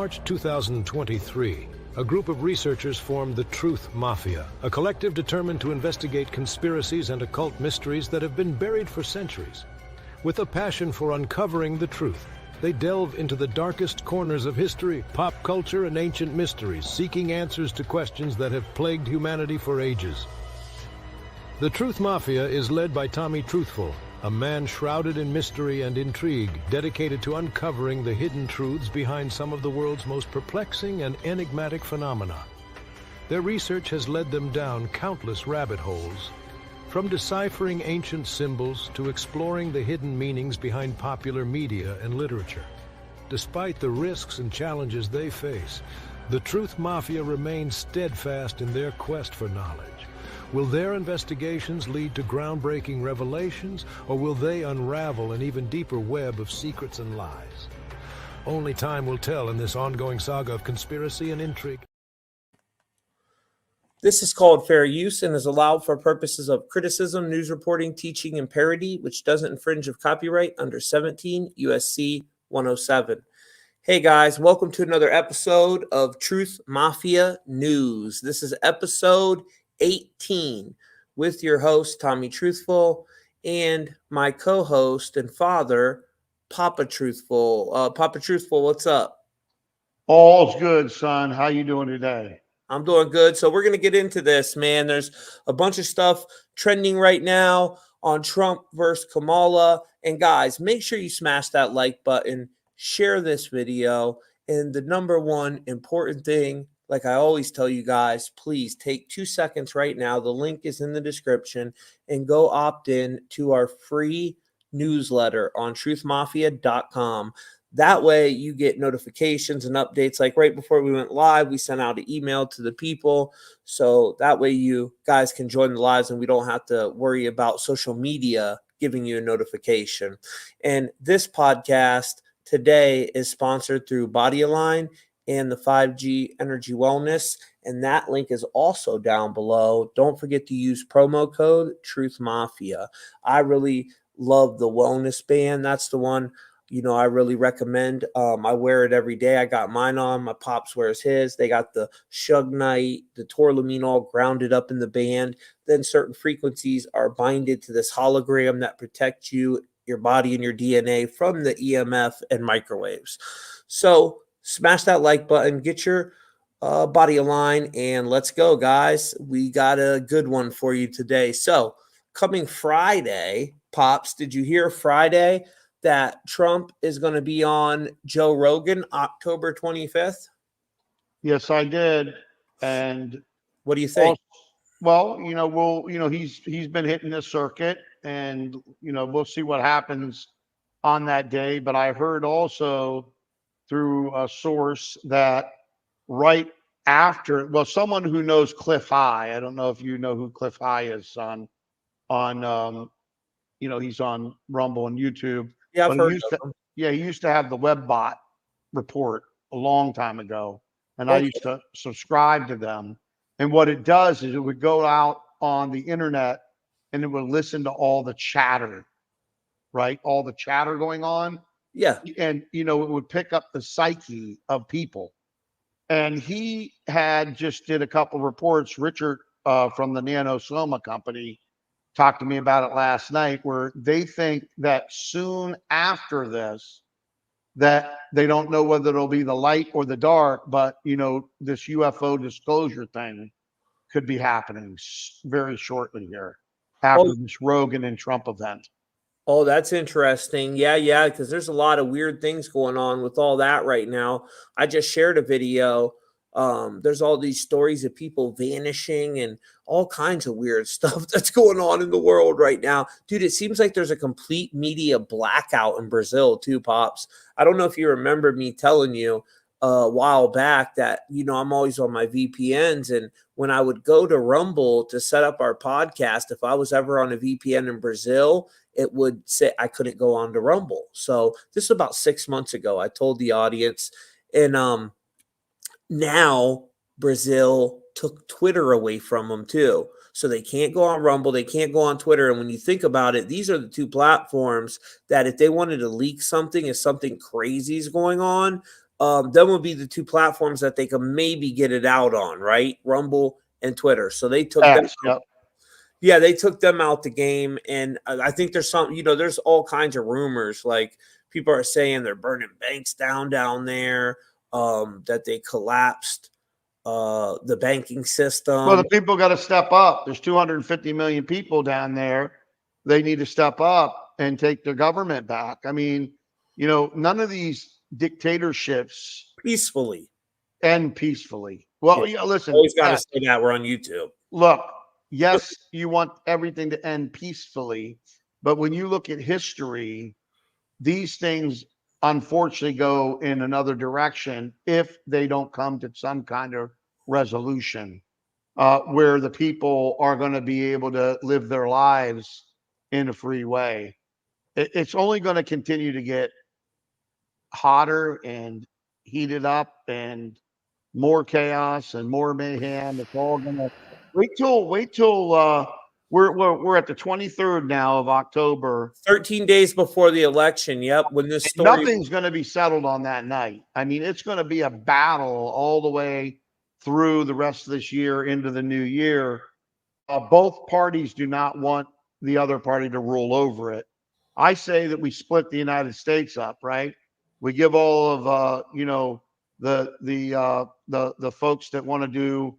March 2023, a group of researchers formed the Truth Mafia, a collective determined to investigate conspiracies and occult mysteries that have been buried for centuries. With a passion for uncovering the truth, they delve into the darkest corners of history, pop culture, and ancient mysteries, seeking answers to questions that have plagued humanity for ages. The Truth Mafia is led by Tommy Truthful, a man shrouded in mystery and intrigue, dedicated to uncovering the hidden truths behind some of the world's most perplexing and enigmatic phenomena. Their research has led them down countless rabbit holes, from deciphering ancient symbols to exploring the hidden meanings behind popular media and literature. Despite the risks and challenges they face, the Truth Mafia remains steadfast in their quest for knowledge. Will their investigations lead to groundbreaking revelations, or will they unravel an even deeper web of secrets and lies? Only time will tell in this ongoing saga of conspiracy and intrigue. This is called fair use and is allowed for purposes of criticism, news reporting, teaching, and parody, which doesn't infringe of copyright under 17 USC 107. Hey guys, welcome to another episode of Truth Mafia News. This is episode 18 with your host, Tommy Truthful, and my co-host and father, Papa Truthful. Papa Truthful, what's up? All's good, son. How you doing today? I'm doing good. So we're going to get into this, man. There's a bunch of stuff trending right now on Trump versus Kamala. And guys, make sure you smash that like button, share this video. And the number one important thing, like I always tell you guys, please take 2 seconds right now. The link is in the description and go opt in to our free newsletter on truthmafia.com. That way you get notifications and updates. Like right before we went live, we sent out an email to the people. So that way you guys can join the lives and we don't have to worry about social media giving you a notification. And this podcast today is sponsored through Body Align and the 5G Energy Wellness. And that link is also down below. Don't forget to use promo code Truth Mafia. I really love the wellness band. That's the one I really recommend. I wear it every day. I got mine on. My pops wears his. They got the Shugnite, the Torlamine all grounded up in the band. Then certain frequencies are binded to this hologram that protect you, your body, and your DNA from the EMF and microwaves. So smash that like button, get your body aligned, and let's go, guys. We got a good one for you today. So coming Friday, Pops, did you hear Friday that Trump is going to be on Joe Rogan October 25th? Yes, I did. And what do you think? Well, he's been hitting the circuit, and we'll see what happens on that day. But I heard also through a source that right after, someone who knows Cliff High, I don't know if you know who Cliff High is, son, he's on Rumble and YouTube. Yeah, I've heard he used to have the WebBot report a long time ago, and I used to subscribe to them. And what it does is it would go out on the internet and it would listen to all the chatter, right? All the chatter going on. Yeah. And, it would pick up the psyche of people. And he had just did a couple reports. Richard from the Nano Soma company talked to me about it last night, where they think that soon after this, that they don't know whether it'll be the light or the dark, but this UFO disclosure thing could be happening very shortly here after this Rogan and Trump event. Oh, that's interesting. Yeah, because there's a lot of weird things going on with all that right now. I just shared a video. There's all these stories of people vanishing and all kinds of weird stuff that's going on in the world right now. Dude, it seems like there's a complete media blackout in Brazil too, Pops. I don't know if you remember me telling you a while back that, I'm always on my VPNs. And when I would go to Rumble to set up our podcast, if I was ever on a VPN in Brazil, it would say I couldn't go on to Rumble. So this is about 6 months ago. I told the audience, and now Brazil took Twitter away from them too. So they can't go on Rumble. They can't go on Twitter. And when you think about it, these are the two platforms that if they wanted to leak something, if something crazy is going on, Them would be the two platforms that they could maybe get it out on, right? Rumble and Twitter. So they took them. Yep. Yeah, they took them out the game, and I think there's some, there's all kinds of rumors. Like people are saying they're burning banks down there, that they collapsed the banking system. Well, the people got to step up. There's 250 million people down there. They need to step up and take their government back. I mean, none of these dictatorships peacefully end peacefully. Well, listen, always got to say that we're on YouTube. Look, yes, you want everything to end peacefully, but when you look at history, these things unfortunately go in another direction if they don't come to some kind of resolution where the people are going to be able to live their lives in a free way. It's only going to continue to get hotter and heated up and more chaos and more mayhem. It's all going to wait till we're at the 23rd now of October. 13 days before the election. Yep. When this story, nothing's going to be settled on that night. I mean, it's going to be a battle all the way through the rest of this year into the new year. Both parties do not want the other party to rule over it. I say that we split the United States up, right? We give all of the folks that want to do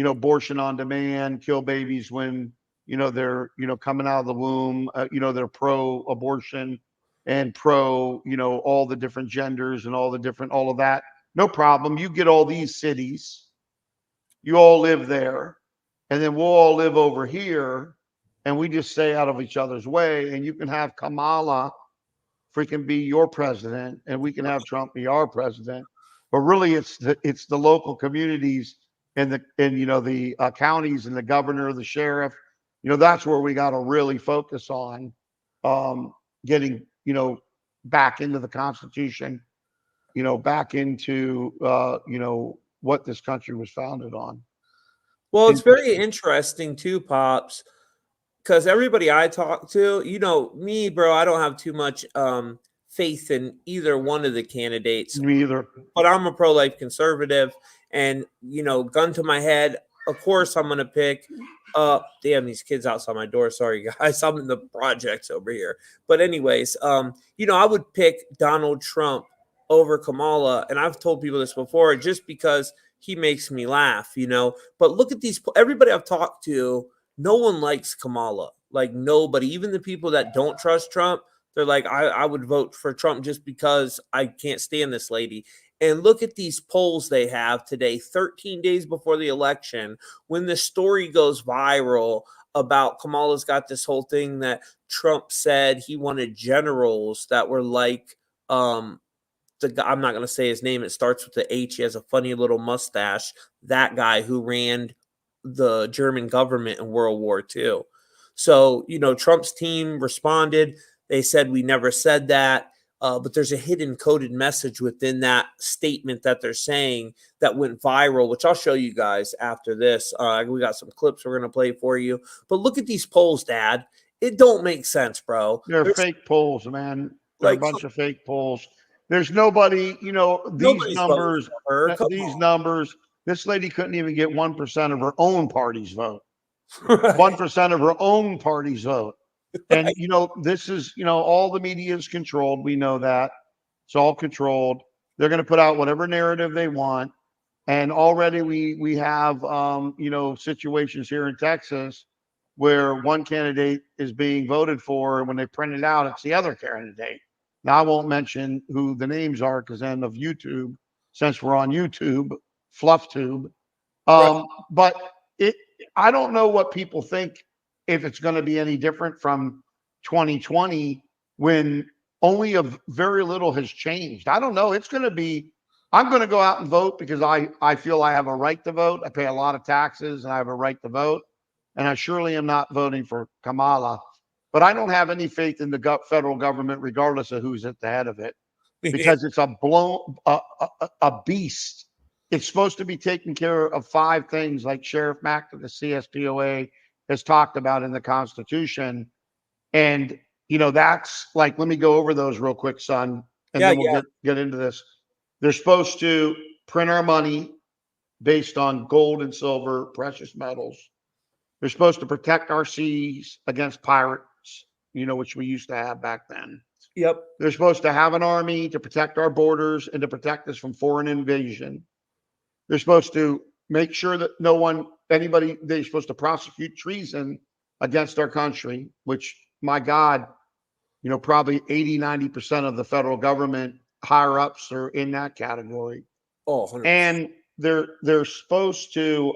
abortion on demand, kill babies when they're coming out of the womb, they're pro-abortion and pro all the different genders and all of that. No problem. You get all these cities, you all live there, and then we'll all live over here, and we just stay out of each other's way. And you can have Kamala freaking be your president, and we can have Trump be our president. But really, it's the local communities and the counties and the governor, the sheriff. That's where we got to really focus on getting back into the Constitution, back into what this country was founded on. Well, it's very interesting too, Pops, because everybody I talk to, me, bro, I don't have too much faith in either one of the candidates. Me either. But I'm a pro-life conservative, and gun to my head, of course I'm gonna pick. Damn, these kids outside my door. Sorry, guys. I'm in the projects over here. But anyways, I would pick Donald Trump over Kamala, and I've told people this before, just because he makes me laugh, But look at these. Everybody I've talked to, no one likes Kamala. Like nobody, even the people that don't trust Trump, they're like, I would vote for Trump just because I can't stand this lady. And look at these polls they have today, 13 days before the election, when the story goes viral about Kamala's got this whole thing that Trump said he wanted generals that were like the guy, I'm not going to say his name. It starts with the H. He has a funny little mustache. That guy who ran the German government in World War II. So, Trump's team responded. They said, we never said that. But there's a hidden coded message within that statement that they're saying that went viral, which I'll show you guys after this. We got some clips we're going to play for you. But look at these polls, Dad. It don't make sense, bro. They're fake polls, man. They're a bunch of fake polls. There's nobody, these numbers, this lady couldn't even get 1% of her own party's vote. 1% of her own party's vote. And, this is, all the media is controlled. We know that. It's all controlled. They're going to put out whatever narrative they want. And already we have, situations here in Texas where one candidate is being voted for. And when they print it out, it's the other candidate. Now, I won't mention who the names are because then of YouTube, since we're on YouTube, FluffTube. But I don't know what people think if it's going to be any different from 2020 when only very little has changed. I don't know. It's going to be, I'm going to go out and vote because I feel I have a right to vote. I pay a lot of taxes and I have a right to vote. And I surely am not voting for Kamala. But I don't have any faith in the federal government, regardless of who's at the head of it, because it's a beast. It's supposed to be taking care of 5 things like Sheriff Mack of the CSPOA has talked about in the Constitution. And, that's like, let me go over those real quick, son, and then we'll get into this. They're supposed to print our money based on gold and silver, precious metals. They're supposed to protect our seas against pirates, which we used to have back then. Yep. They're supposed to have an army to protect our borders and to protect us from foreign invasion. They're supposed to make sure that they're supposed to prosecute treason against our country, which, my God, probably 80-90% of the federal government higher ups are in that category. Oh, 100%. And they're supposed to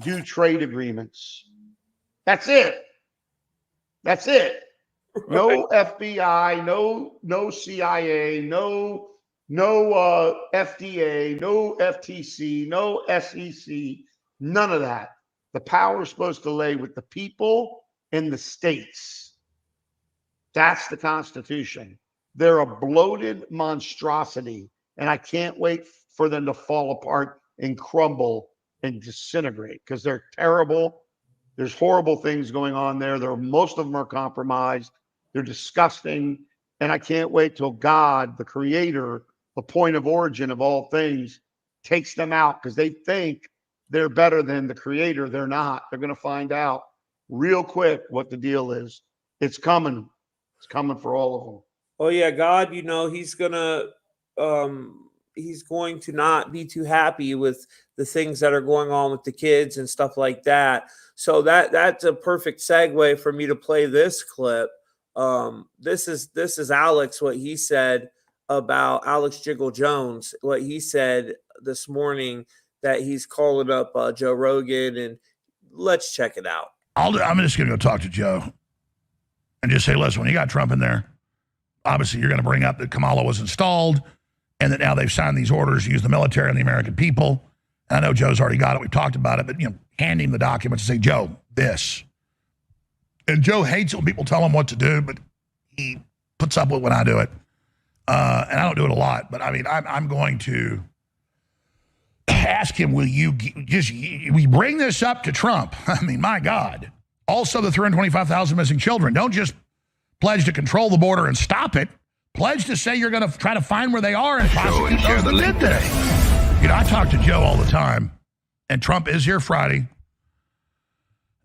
do trade agreements. That's it. That's it. No FBI, no CIA, no FDA, no FTC, no SEC, none of that. The power is supposed to lay with the people in the states. That's the Constitution. They're a bloated monstrosity, and I can't wait for them to fall apart and crumble and disintegrate because they're terrible. There's horrible things going on there. Most of them are compromised. They're disgusting. And I can't wait till God, the creator, the point of origin of all things, takes them out because they think they're better than the creator. They're not. They're going to find out real quick what the deal is. It's coming. It's coming for all of them. Oh yeah, God, he's going to not be too happy with the things that are going on with the kids and stuff like that. So that's a perfect segue for me to play this clip. This is Alex, what he said about Alex Jiggle Jones, what he said this morning, that he's calling up Joe Rogan, and let's check it out. I'm just going to go talk to Joe and just say, listen, when you got Trump in there, obviously you're going to bring up that Kamala was installed and that now they've signed these orders to use the military and the American people. And I know Joe's already got it. We've talked about it, but hand him the documents and say, Joe, this. And Joe hates it when people tell him what to do, but he puts up with when I do it. And I don't do it a lot, but I mean, I'm going to ask him, we bring this up to Trump? I mean, my God. Also, the 325,000 missing children. Don't just pledge to control the border and stop it. Pledge to say you're going to try to find where they are and prosecute those that did this. I talk to Joe all the time, and Trump is here Friday.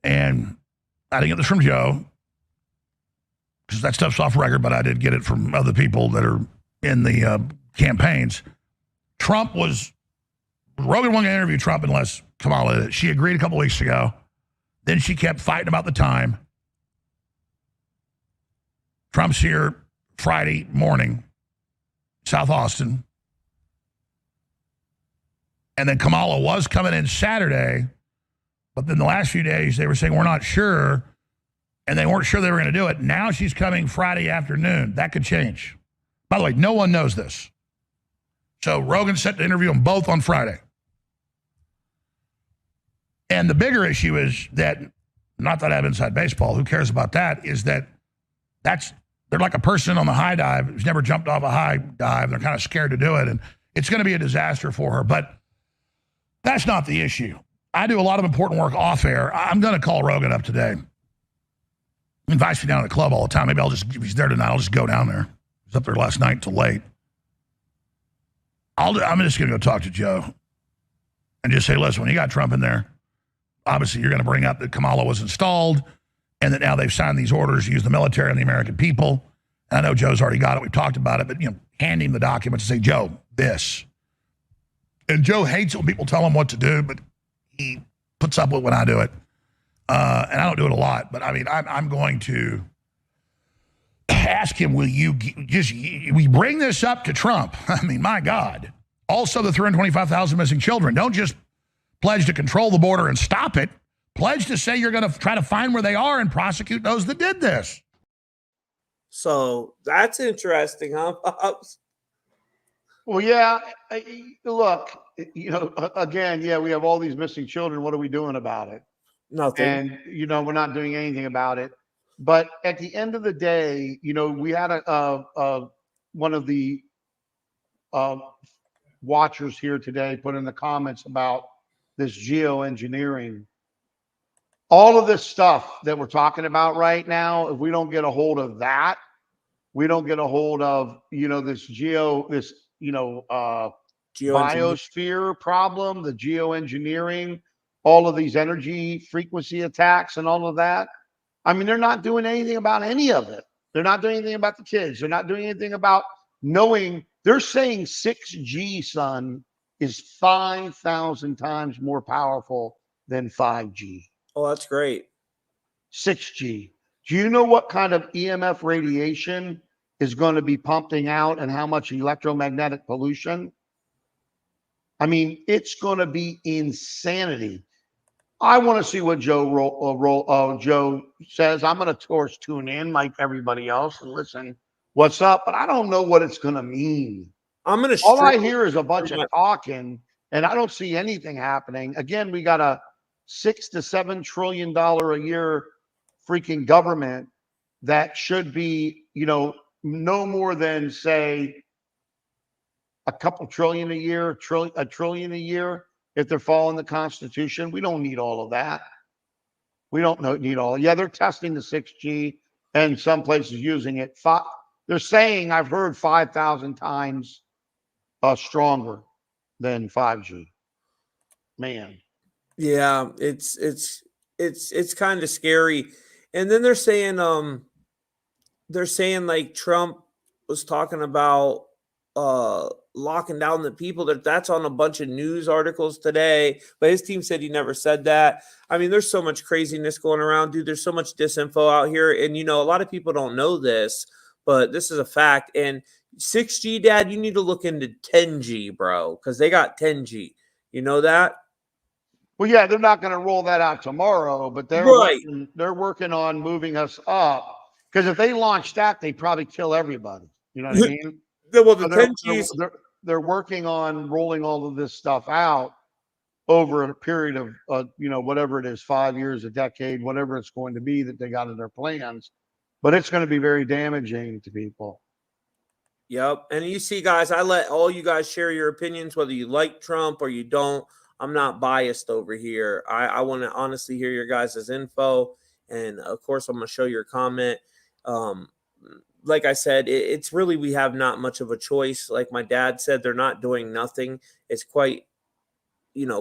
And I didn't get this from Joe because that stuff's off record, but I did get it from other people that are in the campaigns. Rogan wasn't going to interview Trump unless Kamala did it. She agreed a couple weeks ago. Then she kept fighting about the time. Trump's here Friday morning, South Austin. And then Kamala was coming in Saturday, but then the last few days they were saying, we're not sure, and they weren't sure they were going to do it. Now she's coming Friday afternoon. That could change. By the way, no one knows this. So Rogan set to interview them both on Friday. And the bigger issue is that, not that I have inside baseball, who cares about that, is that they're like a person on the high dive who's never jumped off a high dive. They're kind of scared to do it, and it's going to be a disaster for her. But that's not the issue. I do a lot of important work off air. I'm going to call Rogan up today. He invites me down to the club all the time. Maybe if he's there tonight, I'll just go down there. He was up there last night till late. I'm just going to go talk to Joe and just say, listen, when you got Trump in there, obviously you're going to bring up that Kamala was installed and that now they've signed these orders to use the military and the American people. And I know Joe's already got it. We've talked about it, but hand him the documents and say, Joe, this. And Joe hates it when people tell him what to do, but he puts up with when I do it. And I don't do it a lot, but I mean, I'm going to ask him, we bring this up to Trump? I mean, my God. Also, the 325,000 missing children. Don't just pledge to control the border and stop it. Pledge to say you're going to try to find where they are and prosecute those that did this. So that's interesting, huh, Pops? Well, yeah. Look, again, yeah, we have all these missing children. What are we doing about it? Nothing. And, we're not doing anything about it. But at the end of the day, we had one of the watchers here today put in the comments about this geoengineering. All of this stuff that we're talking about right now, if we don't get a hold of that, we don't get a hold of, this Geoengineering. biosphere problem, the geoengineering, all of these energy frequency attacks and all of that. I mean, they're not doing anything about any of it. They're not doing anything about the kids. They're not doing anything about knowing. They're saying 6G, son, is 5,000 times more powerful than 5G. Oh, that's great. 6G. Do you know what kind of EMF radiation is going to be pumping out and how much electromagnetic pollution? I mean, it's going to be insanity. I want to see what Joe says. I'm going to, of course, tune in like everybody else and listen what's up, but I don't know what it's going to mean. I'm going to All I hear is a bunch of talking, and I don't see anything happening. Again, we got a $6 to $7 trillion a year freaking government that should be, no more than, say, a couple trillion a year, a trillion a year if they're following the Constitution. We don't need all of that. We don't need all. Yeah, they're testing the 6G and some places using it. They're saying, I've heard 5,000 times stronger than 5G. Man. Yeah, it's kind of scary. And then they're saying like Trump was talking about locking down the people. That's on a bunch of news articles today, but his team said he never said that. I mean, there's so much craziness going around, dude. There's so much disinfo out here, and a lot of people don't know this, but this is a fact. And 6G, Dad, you need to look into 10G, bro, because they got 10G. You know that? Well, yeah, they're not going to roll that out tomorrow, but they're working on moving us up. Because if they launch that, they probably kill everybody. You know what I mean? Well, the 10Gs, they're working on rolling all of this stuff out over a period of whatever it is, 5 years, a decade, whatever it's going to be that they got in their plans. But it's going to be very damaging to people. Yep. And you see, guys, I let all you guys share your opinions, whether you like Trump or you don't. I'm not biased over here. I want to honestly hear your guys' info. And of course, I'm going to show your comment. Like I said, it's really, we have not much of a choice. Like my dad said, they're not doing nothing. It's quite,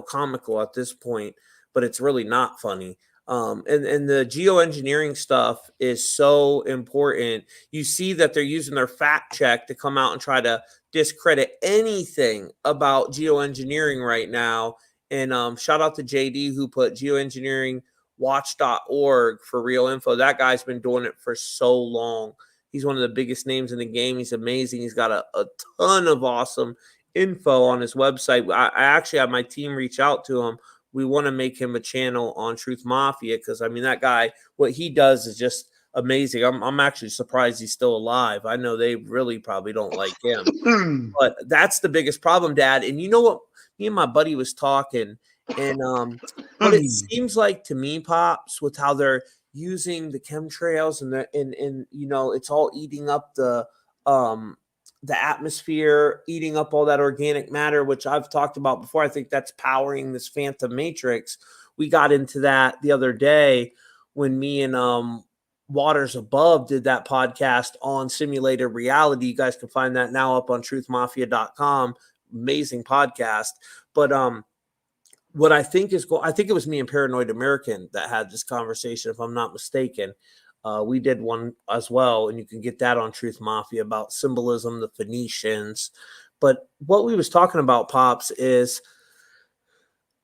comical at this point, but it's really not funny. And the geoengineering stuff is so important. You see that they're using their fact check to come out and try to discredit anything about geoengineering right now. And shout out to JD who put geoengineeringwatch.org for real info. That guy's been doing it for so long. He's one of the biggest names in the game. He's amazing. He's got a ton of awesome info on his website. I actually had my team reach out to him. We want to make him a channel on Truth Mafia because, I mean, that guy, what he does is just amazing. I'm actually surprised he's still alive. I know they really probably don't like him. But that's the biggest problem, Dad. And you know what? Me and my buddy was talking, and what it seems like to me, Pops, with how they're using the chemtrails and it's all eating up the atmosphere, eating up all that organic matter, which I've talked about before. I think that's powering this phantom matrix. We got into that the other day when me and Waters Above did that podcast on simulated reality. You guys can find that now up on truthmafia.com. Amazing podcast. But what I think I think it was me and Paranoid American that had this conversation, if I'm not mistaken. We did one as well, and you can get that on Truth Mafia about symbolism, the Phoenicians. But what we was talking about, Pops, is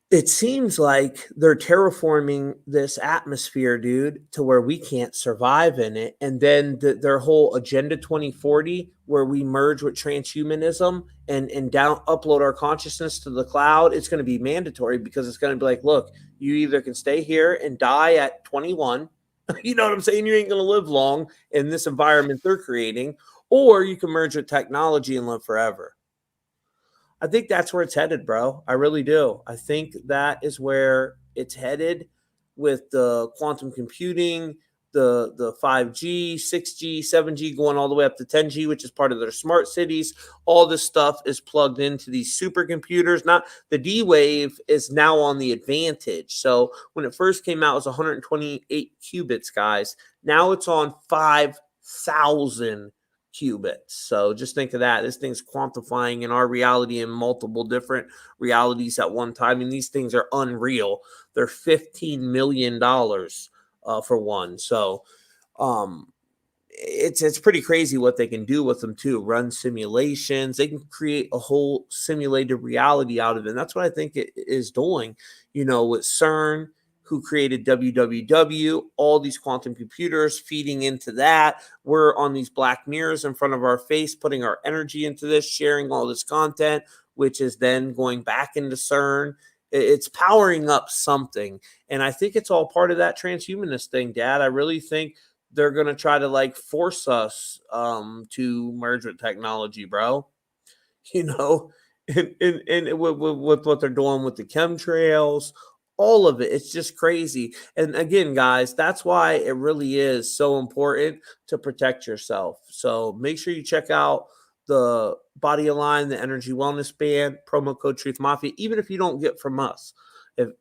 it seems like they're terraforming this atmosphere, dude, to where we can't survive in it. And then their whole Agenda 2040, where we merge with transhumanism and upload our consciousness to the cloud, it's going to be mandatory because it's going to be like, look, you either can stay here and die at 21. You know what I'm saying? You ain't going to live long in this environment they're creating, or you can merge with technology and live forever. I think that's where it's headed, bro. I really do. I think that is where it's headed with the quantum computing, the 5G, 6G, 7G, going all the way up to 10G, which is part of their smart cities. All this stuff is plugged into these supercomputers. Not the D-Wave is now on the advantage. So when it first came out, it was 128 qubits, guys. Now it's on 5,000 qubits. So just think of that. This thing's quantifying in our reality in multiple different realities at one time. And these things are unreal. They're $15 million for one. So it's pretty crazy what they can do with them too. Run simulations. They can create a whole simulated reality out of it. And that's what I think it is doing, you know, with CERN, who created WWW, all these quantum computers feeding into that. We're on these black mirrors in front of our face, putting our energy into this, sharing all this content, which is then going back into CERN. It's powering up something. And I think it's all part of that transhumanist thing, Dad. I really think they're going to try to like force us to merge with technology, bro. You know, and with what they're doing with the chemtrails, all of it. It's just crazy. And again, guys, that's why it really is so important to protect yourself. So make sure you check out the Body Align, the Energy Wellness Band, promo code Truth Mafia. Even if you don't get from us,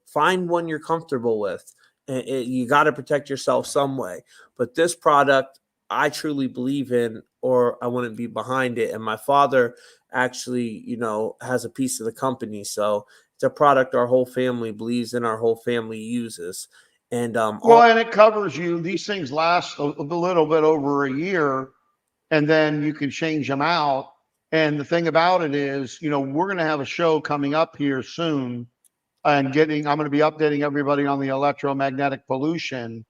find one you're comfortable with. And you got to protect yourself some way. But this product, I truly believe in, or I wouldn't be behind it. And my father actually, you know, has a piece of the company. So it's a product our whole family believes in, our whole family uses. And well, and it covers you. These things last a little bit over a year, and then you can change them out. And the thing about it is, you know, we're going to have a show coming up here soon, and I'm going to be updating everybody on the electromagnetic pollution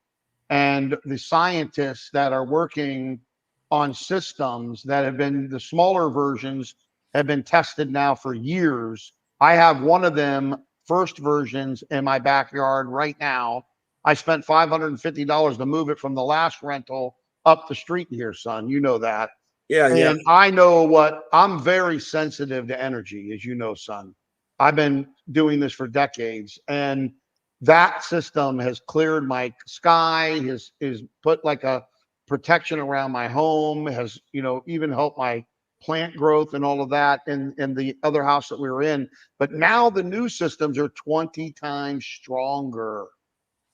and the scientists that are working on systems that have been, the smaller versions have been tested now for years. I have one of them, first versions, in my backyard right now. I spent $550 to move it from the last rental up the street here, son. You know that. yeah. And I know what, I'm very sensitive to energy, as you know, son. I've been doing this for decades, and that system has cleared my sky, has put like a protection around my home, has, you know, even helped my plant growth and all of that in the other house that we were in. But now the new systems are 20 times stronger.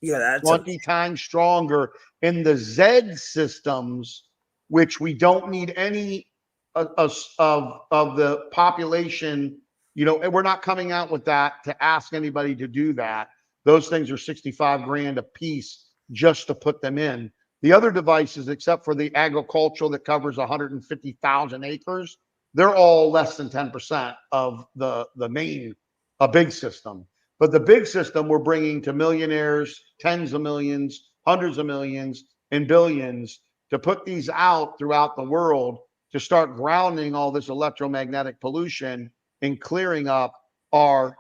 Yeah, that's 20 times stronger in the Z systems, which we don't need any of the population. You know, and we're not coming out with that to ask anybody to do that. Those things are 65 grand a piece just to put them in. The other devices, except for the agricultural that covers 150,000 acres, they're all less than 10% of the main, a big system. But the big system we're bringing to millionaires, tens of millions, hundreds of millions, and billions to put these out throughout the world to start grounding all this electromagnetic pollution and clearing up our,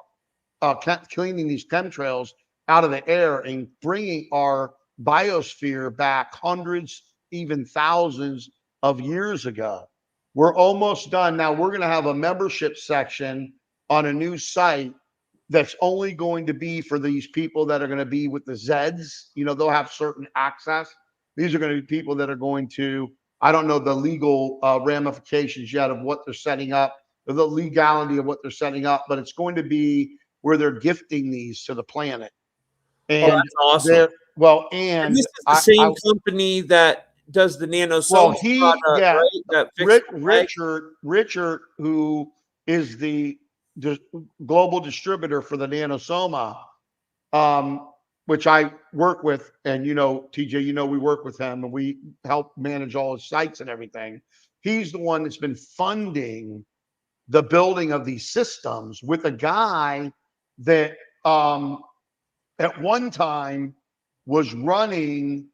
cleaning these chemtrails out of the air and bringing our biosphere back hundreds, even thousands of years ago. We're almost done. Now we're going to have a membership section on a new site that's only going to be for these people that are going to be with the Zeds. You know, they'll have certain access. These are going to be people that are going to, I don't know the legal ramifications yet of what they're setting up, or the legality of what they're setting up, but it's going to be where they're gifting these to the planet. And that's awesome. Well, and this is the same company that does the Nano Soma product, right? Richard, who is the global distributor for the Nano Soma, which I work with, and you know, TJ, you know, we work with him and we help manage all his sites and everything. He's the one that's been funding the building of these systems with a guy that at one time was running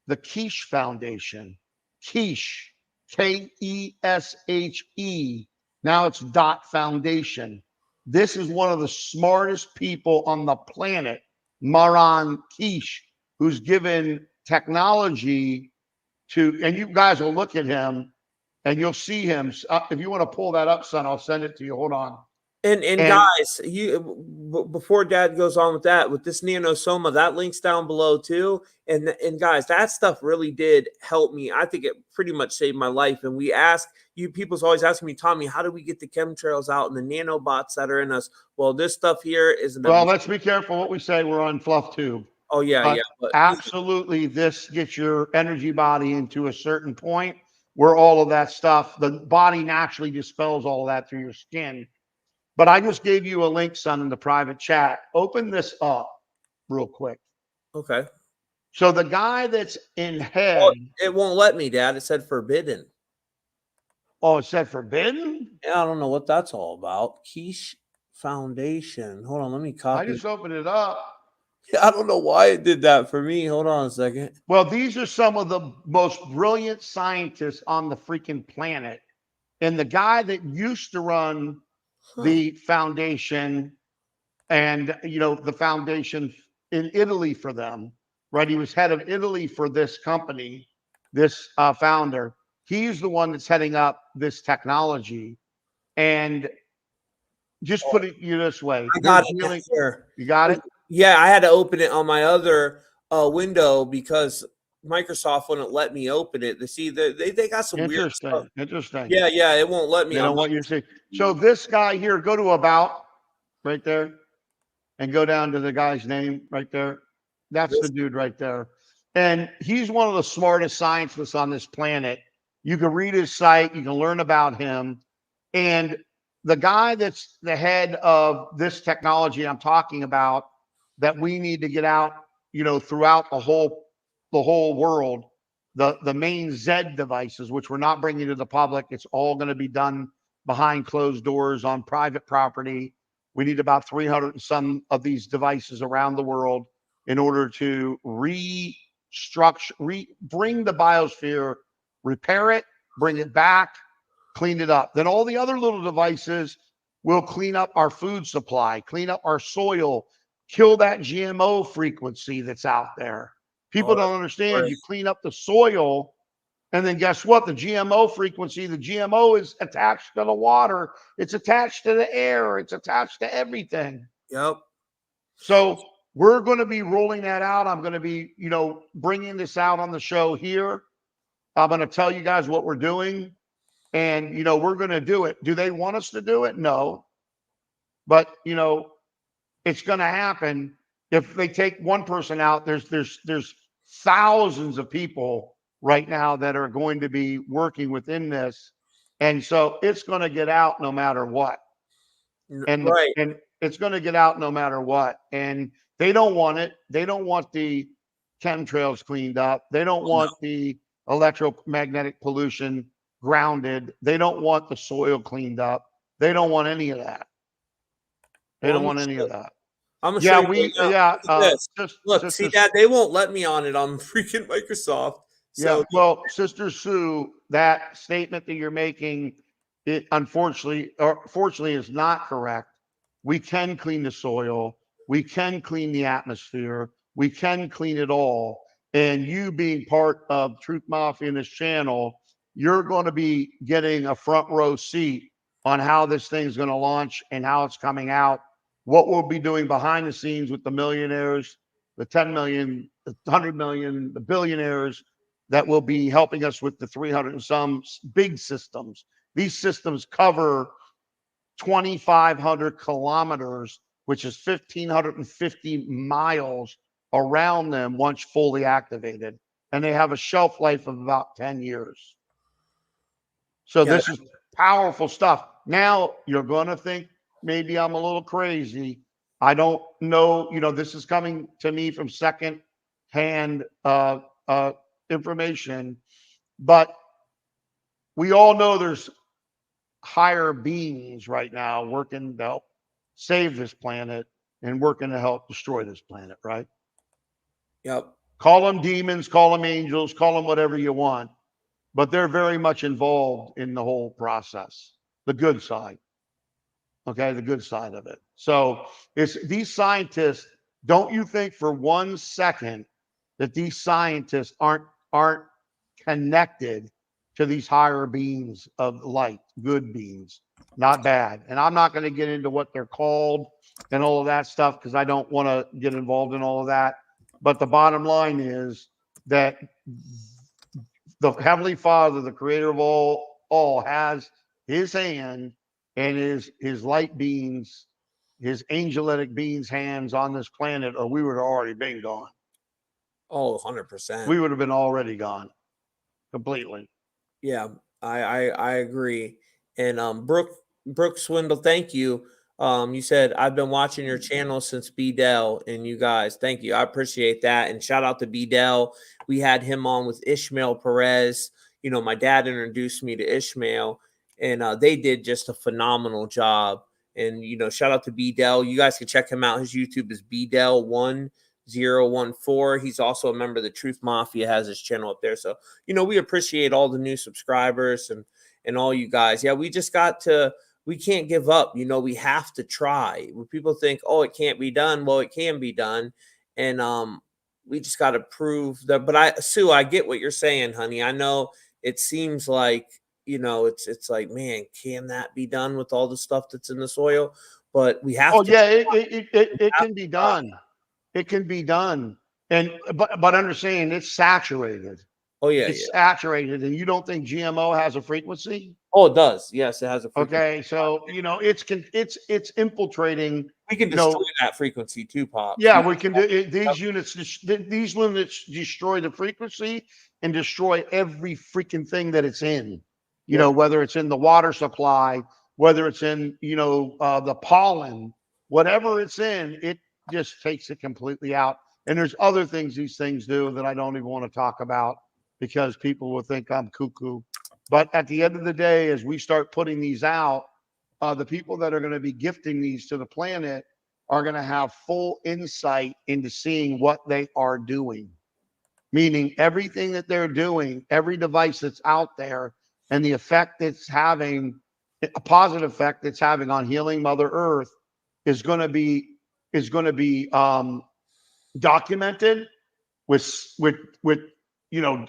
the Quiche Foundation. Quiche, Keshe. Now it's Dot Foundation. This is one of the smartest people on the planet, Maran Quiche, who's given technology to, and you guys will look at him and you'll see him. If you want to pull that up, son, I'll send it to you. Hold on. And guys, before Dad goes on with that, with this Nano Soma, that link's down below too. And guys, that stuff really did help me. I think it pretty much saved my life. And we ask you, people's always asking me, Tommy, how do we get the chemtrails out and the nanobots that are in us? Well, this stuff here is. Well, let's be careful what we say. We're on fluff tube. Oh yeah, but absolutely. This gets your energy body into a certain point. where all of that stuff, the body naturally dispels all of that through your skin. But I just gave you a link, son, in the private chat. Open this up real quick. Okay. So the guy that's in head. Well, it won't let me, Dad. It said forbidden. Oh, it said forbidden? Yeah, I don't know what that's all about. Quiche Foundation. Hold on, let me copy. I just opened it up. I don't know why it did that for me. Hold on a second. Well, these are some of the most brilliant scientists on the freaking planet. And the guy that used to run the foundation and, you know, the foundation in Italy for them, right? He was head of Italy for this company, this founder. He's the one that's heading up this technology. And just put it you this way. I got it here. You got it? Yeah, I had to open it on my other window because Microsoft wouldn't let me open it. To see, they got some weird stuff. Interesting. Yeah, it won't let me. You know what you're saying. So this guy here, go to about right there and go down to the guy's name right there. That's the dude right there. And he's one of the smartest scientists on this planet. You can read his site, you can learn about him. And the guy that's the head of this technology I'm talking about that we need to get out, you know, throughout the whole world, the main Z devices, which we're not bringing to the public. It's all going to be done behind closed doors on private property. We need about 300 and some of these devices around the world in order to bring the biosphere, repair it, bring it back, clean it up. Then all the other little devices will clean up our food supply, clean up our soil, kill that GMO frequency that's out there. People don't understand. Right. You clean up the soil, and then guess what? The GMO frequency, the GMO is attached to the water. It's attached to the air. It's attached to everything. Yep. So we're going to be rolling that out. I'm going to be, you know, bringing this out on the show here. I'm going to tell you guys what we're doing. And, you know, we're going to do it. Do they want us to do it? No. But, you know, it's going to happen. If they take one person out, there's thousands of people right now that are going to be working within this. And so it's going to get out no matter what. And, and it's going to get out no matter what. And they don't want it. They don't want the chemtrails cleaned up. They don't want the electromagnetic pollution grounded. They don't want the soil cleaned up. They don't want any of that. They don't want any of that. I'm gonna show you. Look, see that they won't let me on it on freaking Microsoft. So yeah, well, Sister Sue, that statement that you're making, it unfortunately or fortunately is not correct. We can clean the soil, we can clean the atmosphere, we can clean it all. And you being part of Truth Mafia in this channel, you're going to be getting a front row seat on how this thing's going to launch and how it's coming out. What we'll be doing behind the scenes with the millionaires, the 10 million, the 100 million, the billionaires that will be helping us with the 300 and some big systems. These systems cover 2,500 kilometers, which is 1,550 miles around them once fully activated. And they have a shelf life of about 10 years. So this is powerful stuff. Now you're going to think, maybe I'm a little crazy. I don't know. You know, this is coming to me from second-hand information, but we all know there's higher beings right now working to help save this planet and working to help destroy this planet, right? Yep. Call them demons, call them angels, call them whatever you want, but they're very much involved in the whole process, the good side. Okay, the good side of it. So it's these scientists, don't you think for 1 second that these scientists aren't connected to these higher beings of light, good beings, not bad. And I'm not going to get into what they're called and all of that stuff because I don't want to get involved in all of that. But the bottom line is that the Heavenly Father, the creator of all has his hand and his light beings, his angelic beings' hands on this planet, or we would have already been gone. Oh, 100%. We would have been already gone completely. Yeah, I agree. And Brooke Swindle, thank you. You said I've been watching your channel since B Dell, and you guys, thank you. I appreciate that. And shout out to B Dell. We had him on with Ishmael Perez. You know, my dad introduced me to Ishmael, and they did just a phenomenal job. And you know, shout out to B Dell. You guys can check him out. His YouTube is B Dell 1014. He's also a member of the Truth Mafia, has his channel up there. So you know, we appreciate all the new subscribers and all you guys. Yeah, we just got to, we can't give up. You know, we have to try. When people think, oh, it can't be done, well, it can be done. And we just got to prove that. But Sue, I get what you're saying, honey. I know it seems like, you know, it's like, man, can that be done with all the stuff that's in the soil? But we have to. Yeah, it can be done. It can be done. And but understand it's saturated. Oh yeah, It's saturated, and you don't think GMO has a frequency? Oh, it does. Yes, it has a frequency. Okay, so you know it's infiltrating. We can destroy that frequency too, Pop. Yeah, we can do it. These units destroy the frequency and destroy every freaking thing that it's in. You know, whether it's in the water supply, whether it's in, you know, the pollen, whatever it's in, it just takes it completely out. And there's other things these things do that I don't even want to talk about because people will think I'm cuckoo. But at the end of the day, as we start putting these out, the people that are going to be gifting these to the planet are going to have full insight into seeing what they are doing, meaning everything that they're doing, every device that's out there, and the effect it's having, a positive effect it's having on healing Mother Earth is going to be documented with you know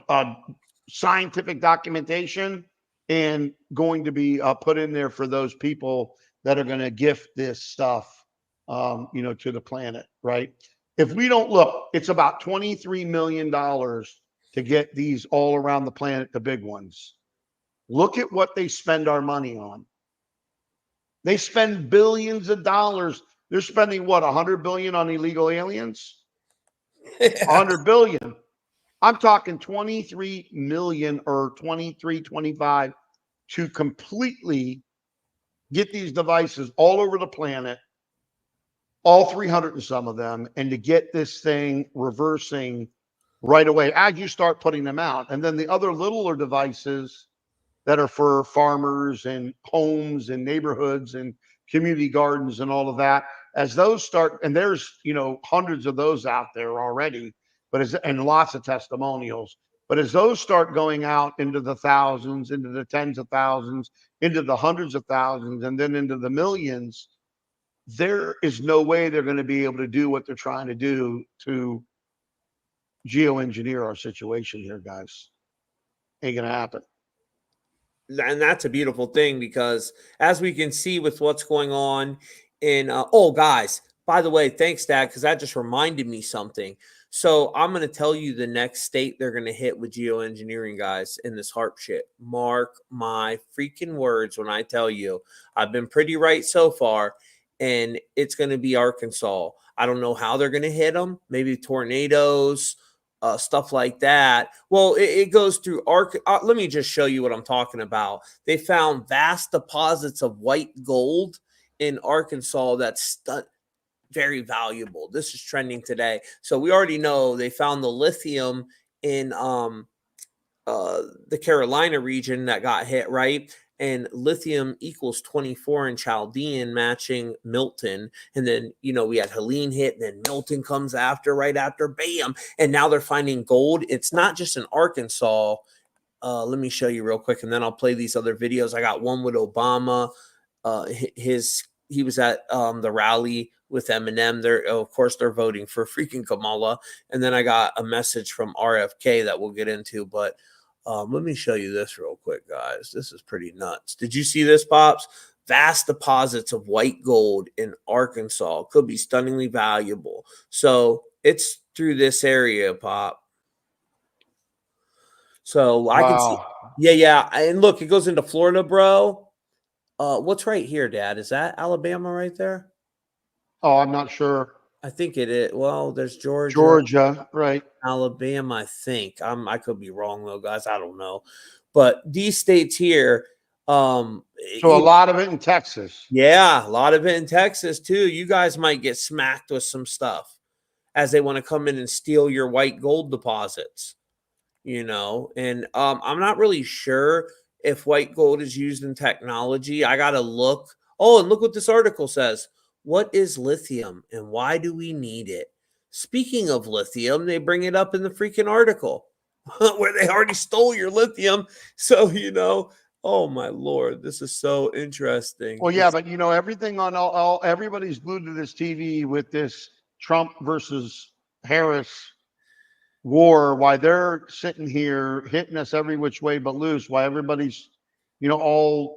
scientific documentation and going to be put in there for those people that are going to gift this stuff you know, to the planet, right? If we don't look, it's about $23 million to get these all around the planet, the big ones. Look at what they spend our money on. They spend billions of dollars. They're spending what, 100 billion on illegal aliens? 100 billion. I'm talking 23 million or 23, 25 to completely get these devices all over the planet, all 300 and some of them, and to get this thing reversing right away as you start putting them out. And then the other littler devices that are for farmers and homes and neighborhoods and community gardens and all of that, as those start, and there's, you know, hundreds of those out there already, and lots of testimonials. But as those start going out into the thousands, into the tens of thousands, into the hundreds of thousands, and then into the millions, there is no way they're going to be able to do what they're trying to do to geoengineer our situation here, guys. Ain't going to happen. And that's a beautiful thing because as we can see with what's going on in, oh, guys, by the way, thanks, Dad, because that just reminded me something. So I'm going to tell you the next state they're going to hit with geoengineering, guys, in this HARP shit. Mark my freaking words when I tell you. I've been pretty right so far, and it's going to be Arkansas. I don't know how they're going to hit them. Maybe tornadoes, stuff like that. Well, it goes through let me just show you what I'm talking about. They found vast deposits of white gold in Arkansas that's very valuable. This is trending today. So we already know they found the lithium in the Carolina region that got hit, right? And lithium equals 24 in Chaldean, matching Milton. And then, you know, we had Helene hit, and then Milton comes right after, bam. And now they're finding gold. It's not just in Arkansas. Let me show you real quick, and then I'll play these other videos. I got one with Obama. He was at the rally with Eminem. Of course, they're voting for freaking Kamala. And then I got a message from RFK that we'll get into, but let me show you this real quick, guys. This is pretty nuts. Did you see this, Pops? Vast deposits of white gold in Arkansas could be stunningly valuable. So it's through this area, Pop. So I can see. Yeah. And look, it goes into Florida, bro. What's right here, Dad? Is that Alabama right there? Oh, I'm not sure. I think it is. Well, there's Georgia, right? Alabama, I think. I could be wrong though, guys. I don't know. But these states here, So a lot of it in Texas. yeah, a lot of it in Texas too. You guys might get smacked with some stuff as they want to come in and steal your white gold deposits, and I'm not really sure if white gold is used in technology. I gotta look. Oh, and look what this article says. What is lithium and why do we need it? Speaking of lithium, they bring it up in the freaking article where they already stole your lithium. So, oh my Lord, this is so interesting. Well, yeah, but everything on all everybody's glued to this TV with this Trump versus Harris war. Why they're sitting here hitting us every which way but loose. Why everybody's, all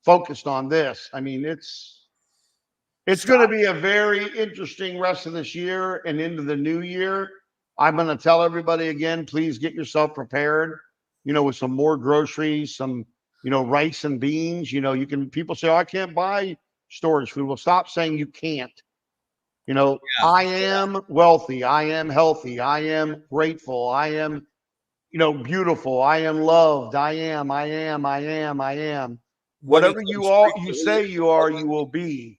focused on this. I mean, it's going to be a very interesting rest of this year and into the new year. I'm going to tell everybody again, please get yourself prepared, with some more groceries, some, rice and beans. People say, oh, I can't buy storage food. Well, stop saying you can't. I am wealthy. I am healthy. I am grateful. I am, beautiful. I am loved. I am. Whatever you say you are, you will be.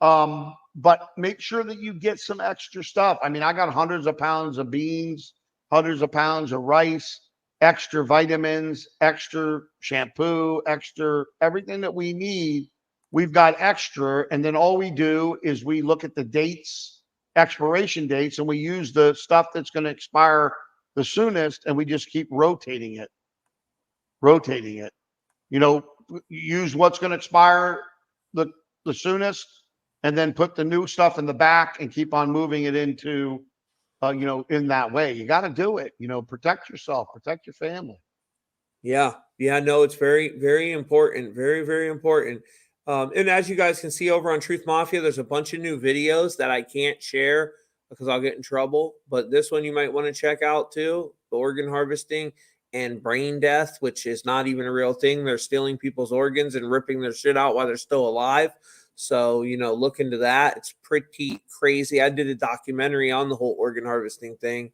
But make sure that you get some extra stuff. I mean, I got hundreds of pounds of beans, hundreds of pounds of rice, extra vitamins, extra shampoo, extra everything that we need. We've got extra. And then all we do is we look at the dates, expiration dates, and we use the stuff that's going to expire the soonest, and we just keep rotating it. Use what's going to expire the soonest, and then put the new stuff in the back and keep on moving it into, in that way. You got to do it. Protect yourself, protect your family. Yeah. No, it's very, very important. Very, very important. And as you guys can see over on Truth Mafia, there's a bunch of new videos that I can't share because I'll get in trouble. But this one you might want to check out too: the organ harvesting and brain death, which is not even a real thing. They're stealing people's organs and ripping their shit out while they're still alive. So, look into that. It's pretty crazy. I did a documentary on the whole organ harvesting thing.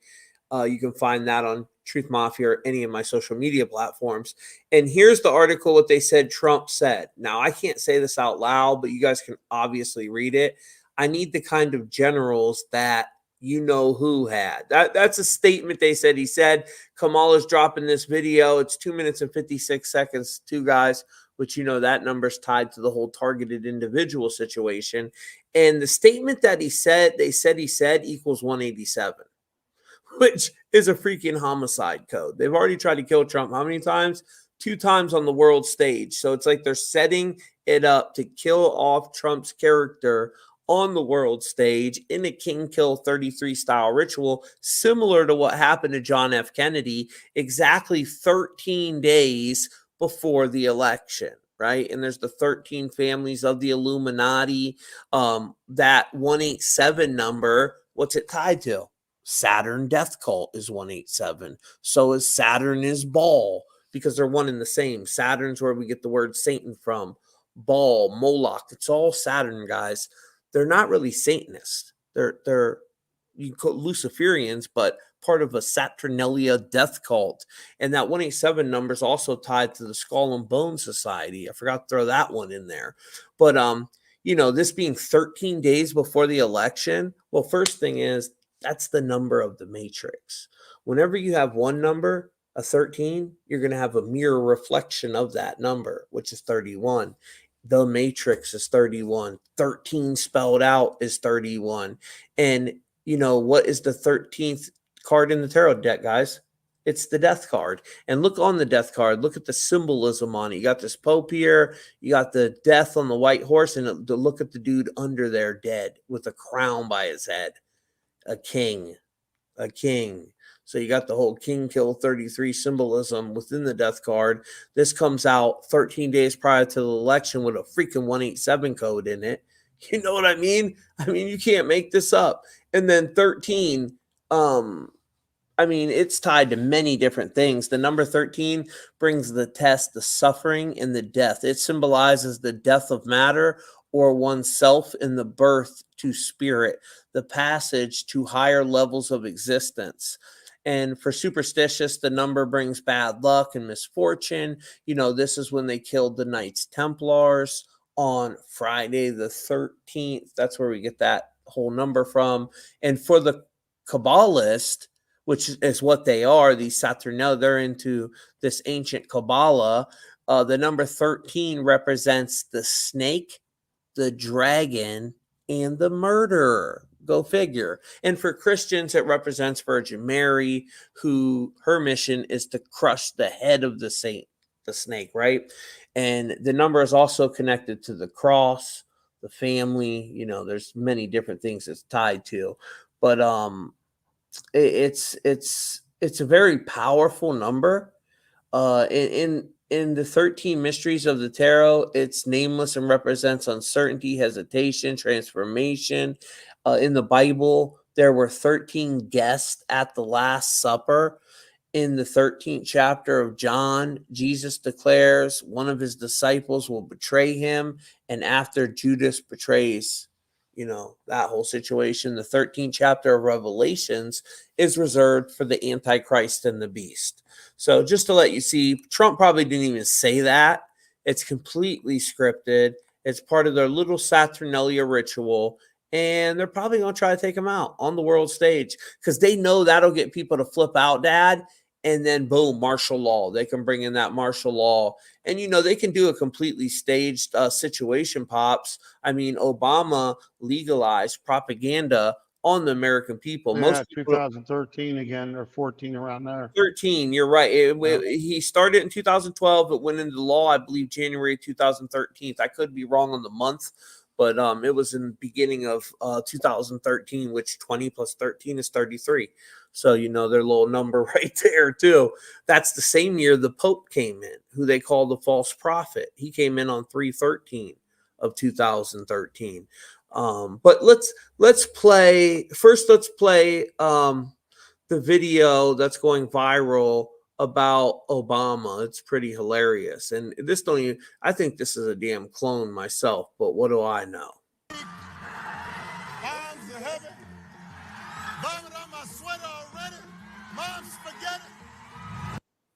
You can find that on Truth Mafia or any of my social media platforms. And here's the article, what they said Trump said. Now, I can't say this out loud, but you guys can obviously read it. I need the kind of generals that who had. That's a statement they said. He said, Kamala's dropping this video. It's 2 minutes and 56 seconds, too, guys, which that number's tied to the whole targeted individual situation. And the statement that he said equals 187, which is a freaking homicide code. They've already tried to kill Trump how many times? 2 times on the world stage. So it's like they're setting it up to kill off Trump's character on the world stage in a King Kill 33 style ritual, similar to what happened to John F. Kennedy exactly 13 days before the election, right? And there's the 13 families of the Illuminati. That 187 number, what's it tied to? Saturn death cult is 187. So is Saturn is Baal, because they're one and the same. Saturn's where we get the word Satan from. Baal, Moloch, it's all Saturn, guys. They're not really Satanists. They're you call Luciferians, but part of a Saturnalia death cult. And that 187 number is also tied to the Skull and Bone Society. I forgot to throw that one in there. But this being 13 days before the election, well, first thing is that's the number of the matrix. Whenever you have one number, a 13, you're going to have a mirror reflection of that number, which is 31. The matrix is 31. 13 spelled out is 31. And what is the 13th card in the tarot deck, guys? It's the death card. And look on the death card. Look at the symbolism on it. You got this Pope here. You got the death on the white horse. And look at the dude under there dead with a crown by his head. A king. So you got the whole King Kill 33 symbolism within the death card. This comes out 13 days prior to the election with a freaking 187 code in it. You know what I mean? I mean, you can't make this up. And then 13, it's tied to many different things. The number 13 brings the test, the suffering, and the death. It symbolizes the death of matter or oneself in the birth to spirit, the passage to higher levels of existence. And for superstitious, the number brings bad luck and misfortune. You know, this is when they killed the Knights Templars on Friday the 13th. That's where we get that whole number from. And for the Kabbalist, which is what they are, these Saturnalia, they're into this ancient Kabbalah. The number 13 represents the snake, the dragon, and the murderer. Go figure. And for Christians, it represents Virgin Mary, who her mission is to crush the head of the snake, right? And the number is also connected to the cross, the family. You know, there's many different things it's tied to, but it's a very powerful number. In the 13 mysteries of the tarot, it's nameless and represents uncertainty, hesitation, transformation. In the Bible, there were 13 guests at the Last Supper. In the 13th chapter of John, Jesus declares one of his disciples will betray him. And after Judas betrays, you know, that whole situation, the 13th chapter of Revelations is reserved for the Antichrist and the beast. So just to let you see, Trump probably didn't even say that. It's completely scripted. It's part of their little Saturnalia ritual. And they're probably going to try to take him out on the world stage because they know that'll get people to flip out, Dad. And then, boom, martial law. They can bring in that martial law. And, you know, they can do a completely staged situation, Pops. I mean, Obama legalized propaganda on the American people. Yeah, Most 2013 again, or 14, around there. 13, you're right. He started in 2012. It went into law, I believe, January 2013. I could be wrong on the month, but it was in the beginning of 2013, which 20 plus 13 is 33. So, you know, their little number right there, too. That's the same year the Pope came in, who they call the false prophet. He came in on 3/13 of 2013. But let's play the video that's going viral about Obama. It's pretty hilarious. And I think this is a damn clone myself, but what do I know? Mom's in heaven. Vomit on my sweater already. Mom's spaghetti.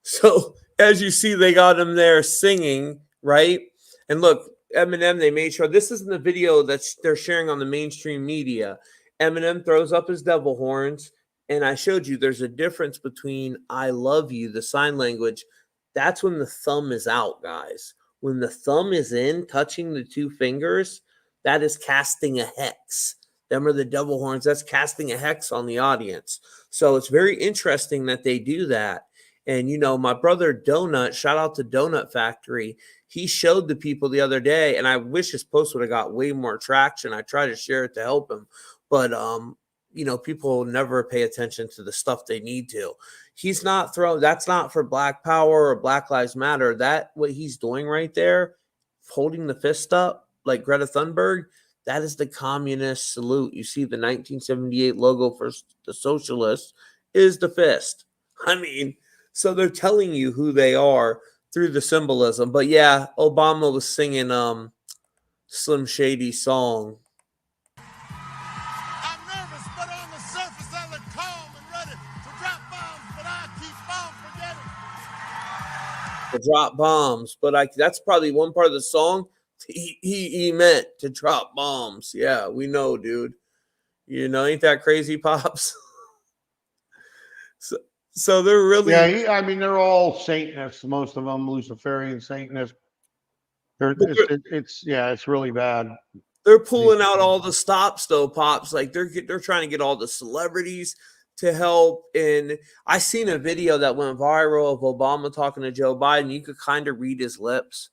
So as you see, they got him there singing, right? And look, Eminem, they made sure this isn't the video that they're sharing on the mainstream media. Eminem throws up his devil horns. And I showed you there's a difference between I love you, the sign language. That's when the thumb is out, guys. When the thumb is in, touching the two fingers, that is casting a hex. Them are the devil horns. That's casting a hex on the audience. So it's very interesting that they do that. And, you know, my brother Donut, shout out to Donut Factory. He showed the people the other day, and I wish his post would have got way more traction. I try to share it to help him. But, you know, people never pay attention to the stuff they need to. He's not that's not for Black Power or Black Lives Matter. That what he's doing right there, holding the fist up like Greta Thunberg, that is the communist salute. You see the 1978 logo for the socialists is the fist. I mean, so they're telling you who they are through the symbolism. But yeah, Obama was singing Slim Shady's song. Drop bombs, but that's probably one part of the song he meant to drop bombs. Yeah, we know, dude. You know, ain't that crazy, Pops? so they're really I mean, they're all Satanists, most of them Luciferian Satanists. It's really bad. They're pulling out all the stops though, Pops. Like they're trying to get all the celebrities to help. And I seen a video that went viral of Obama talking to Joe Biden. You could kind of read his lips,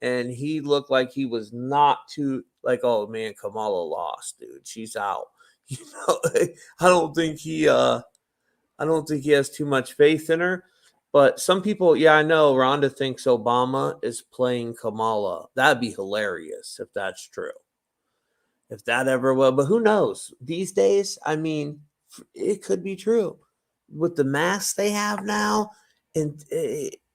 and he looked like he was not too like, oh man, Kamala lost, dude. She's out. You know, I don't think he has too much faith in her. But some people, yeah, I know Rhonda thinks Obama is playing Kamala. That'd be hilarious if that's true. If that ever will, but who knows? These days, I mean, it could be true with the masks they have now. And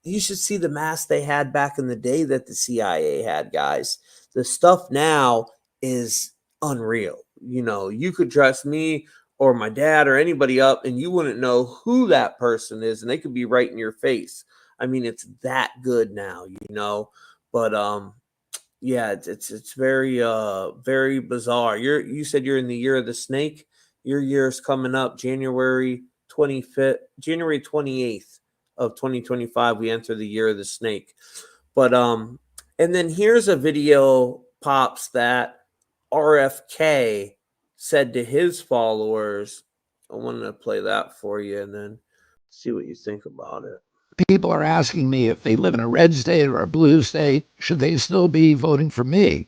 you should see the masks they had back in the day that the CIA had, guys. The stuff now is unreal. You know, you could dress me or my dad or anybody up, and you wouldn't know who that person is, and they could be right in your face. I mean, it's that good now, you know. But yeah, it's very very bizarre. You said you're in the year of the snake. Your year is coming up January 28th of 2025. We enter the year of the snake. But and then here's a video, Pops, that RFK said to his followers. I wanted to play that for you and then see what you think about it. People are asking me if they live in a red state or a blue state, should they still be voting for me?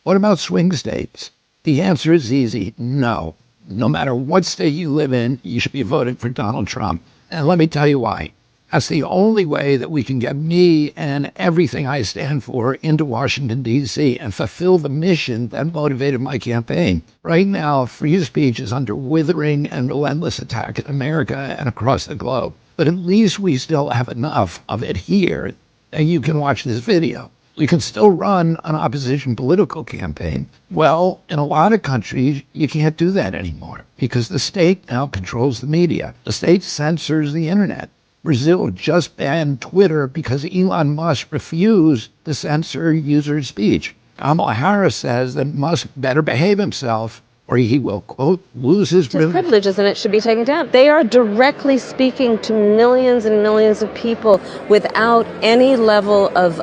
What about swing states? The answer is easy, no. No matter what state you live in, you should be voting for Donald Trump. And let me tell you why. That's the only way that we can get me and everything I stand for into Washington, D.C. and fulfill the mission that motivated my campaign. Right now, free speech is under withering and relentless attack in America and across the globe. But at least we still have enough of it here that you can watch this video. We can still run an opposition political campaign. Well, in a lot of countries, you can't do that anymore because the state now controls the media. The state censors the internet. Brazil just banned Twitter because Elon Musk refused to censor user speech. Kamala Harris says that Musk better behave himself or he will, quote, lose his privileges and it should be taken down. They are directly speaking to millions and millions of people without any level of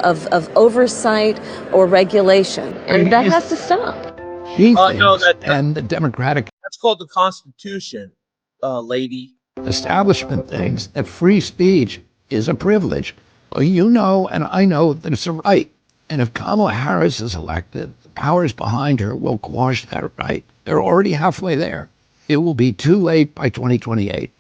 oversight or regulation. And that has to stop. She No, thinks, and the Democratic That's called the Constitution, lady. establishment thinks that free speech is a privilege. Well, you know, and I know that it's a right. And if Kamala Harris is elected, the powers behind her will quash that right. They're already halfway there. It will be too late by 2028.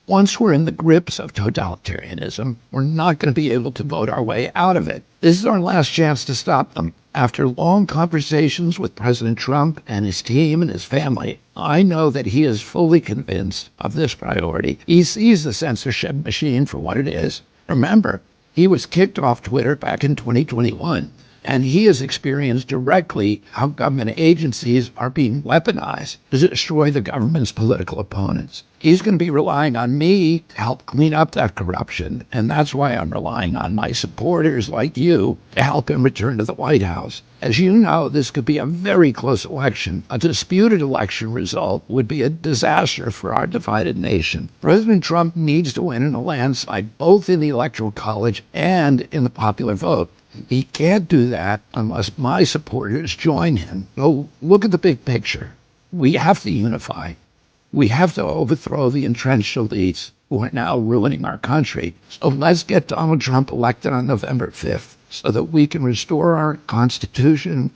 Once we're in the grips of totalitarianism, we're not going to be able to vote our way out of it. This is our last chance to stop them. After long conversations with President Trump and his team and his family, I know that he is fully convinced of this priority. He sees the censorship machine for what it is. Remember, he was kicked off Twitter back in 2021, and he has experienced directly how government agencies are being weaponized to destroy the government's political opponents. He's going to be relying on me to help clean up that corruption, and that's why I'm relying on my supporters like you to help him return to the White House. As you know, this could be a very close election. A disputed election result would be a disaster for our divided nation. President Trump needs to win in a landslide, both in the Electoral College and in the popular vote. He can't do that unless my supporters join him. So look at the big picture. We have to unify. We have to overthrow the entrenched elites who are now ruining our country. So let's get Donald Trump elected on November 5th so that we can restore our Constitution,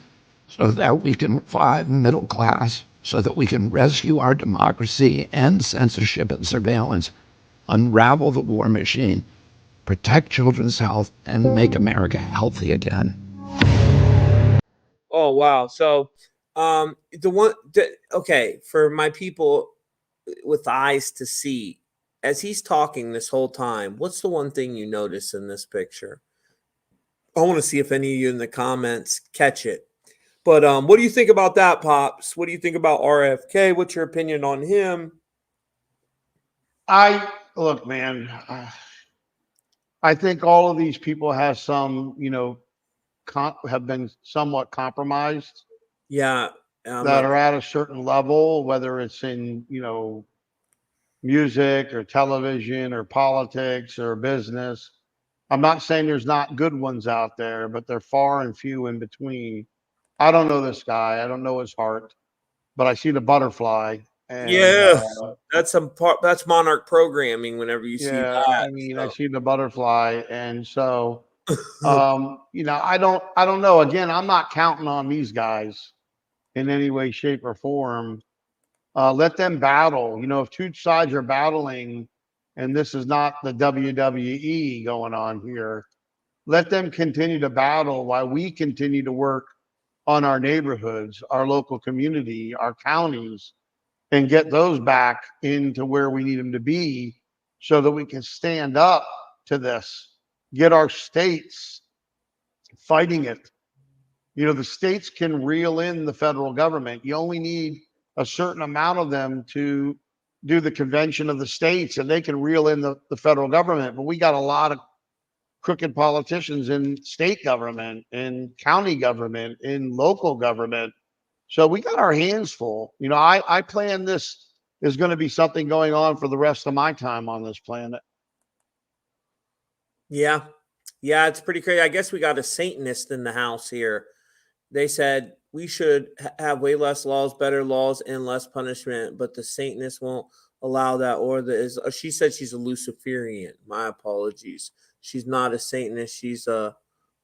so that we can revive the middle class, so that we can rescue our democracy, end censorship and surveillance, unravel the war machine, protect children's health, and make America healthy again. Oh wow! So, okay, for my people with eyes to see, as he's talking this whole time, what's the one thing you notice in this picture? I want to see if any of you in the comments catch it. But what do you think about that, Pops? What do you think about RFK? What's your opinion on him? Look, man. I think all of these people have some, have been somewhat compromised. Yeah, that are at a certain level, whether it's in, music or television or politics or business. I'm not saying there's not good ones out there, but they're far and few in between. I don't know this guy. I don't know his heart, but I see the butterfly. And, yeah, that's monarch programming. Whenever you see that, I mean, I see the butterfly, and so, I don't know. Again, I'm not counting on these guys in any way, shape, or form. Let them battle. If two sides are battling, and this is not the WWE going on here, let them continue to battle while we continue to work on our neighborhoods, our local community, our counties, and get those back into where we need them to be so that we can stand up to this, get our states fighting it. The states can reel in the federal government. You only need a certain amount of them to do the convention of the states and they can reel in the federal government. But we got a lot of crooked politicians in state government, in county government, in local government. So we got our hands full. You know, I plan this is going to be something going on for the rest of my time on this planet. Yeah. Yeah, it's pretty crazy. I guess we got a Satanist in the house here. They said we should have way less laws, better laws, and less punishment, but the Satanists won't allow that. Or she said she's a Luciferian. My apologies. She's not a Satanist. She's a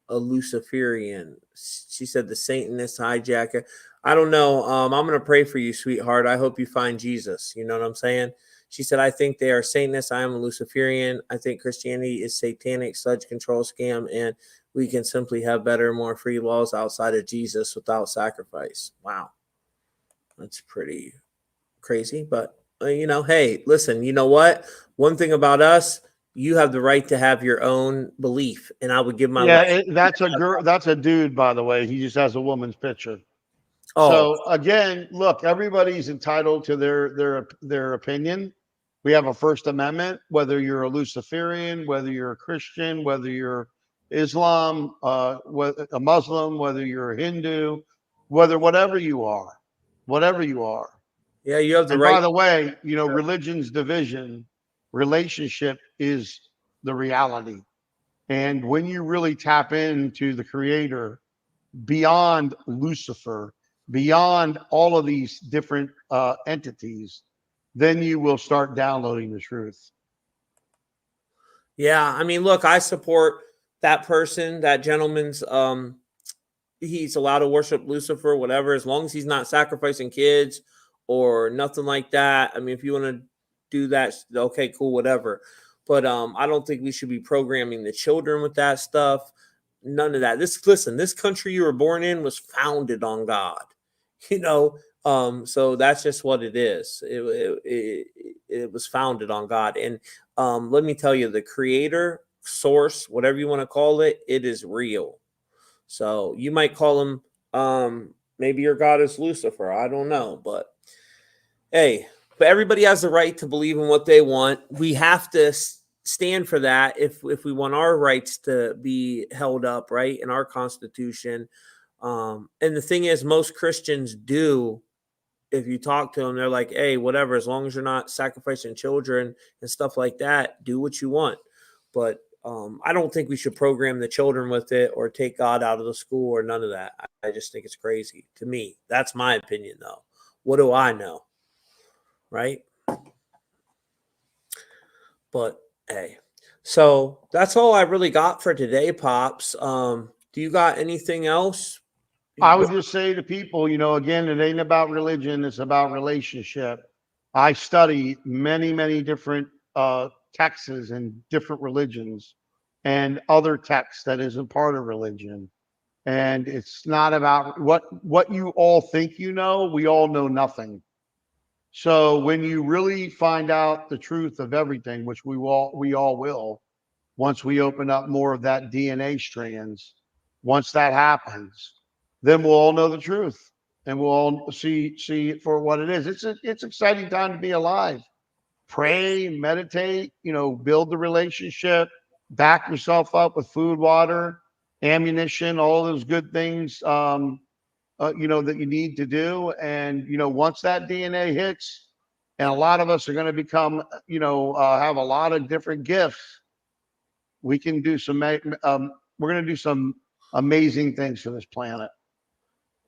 Luciferian. She said the Satanist hijacker. I don't know. I'm going to pray for you, sweetheart. I hope you find Jesus. You know what I'm saying? She said, I think they are Satanists. I am a Luciferian. I think Christianity is satanic, such control scam, and we can simply have better, more free laws outside of Jesus without sacrifice. Wow. That's pretty crazy. But, you know, hey, listen, you know what? One thing about us, you have the right to have your own belief. And I would give my life. That's a girl. That's a dude, by the way. He just has a woman's picture. Oh. So again, look, everybody's entitled to their opinion. We have a First Amendment, whether you're a Luciferian, whether you're a Christian, whether you're Islam, a Muslim, whether you're a Hindu, whatever you are. Yeah, you have the And right. by the way, you know, religion's division, relationship is the reality. And when you really tap into the Creator beyond Lucifer, beyond all of these different entities, then you will start downloading the truth. Yeah, I mean, look, I support that person, that gentleman's he's allowed to worship Lucifer, whatever, as long as he's not sacrificing kids or nothing like that. I mean, if you want to do that, okay, cool, whatever. But I don't think we should be programming the children with that stuff. None of that. This country you were born in was founded on God. You know, so that's just what it is. It was founded on God. And let me tell you, the creator, source, whatever you want to call it, it is real. So you might call him, maybe your God is Lucifer. I don't know. But hey, but everybody has the right to believe in what they want. We have to stand for that if we want our rights to be held up, right, in our Constitution. And the thing is, most Christians do. If you talk to them, they're like, hey, whatever, as long as you're not sacrificing children and stuff like that, do what you want. But I don't think we should program the children with it or take God out of the school or none of that. I just think it's crazy to me. That's my opinion, though. What do I know? Right? But hey, so that's all I really got for today, Pops. Do you got anything else? I would just say to people, you know, again, it ain't about religion, it's about relationship. I study many, many different texts and different religions and other texts that isn't part of religion. And it's not about what you all think you know, we all know nothing. So when you really find out the truth of everything, which we all will, once we open up more of that DNA strands, once that happens, then we'll all know the truth and we'll all see it for what it is. It's exciting time to be alive. Pray, meditate, you know, build the relationship, back yourself up with food, water, ammunition, all those good things, you know, that you need to do. And, you know, once that DNA hits, and a lot of us are going to become, you know, have a lot of different gifts, we can do we're going to do some amazing things for this planet.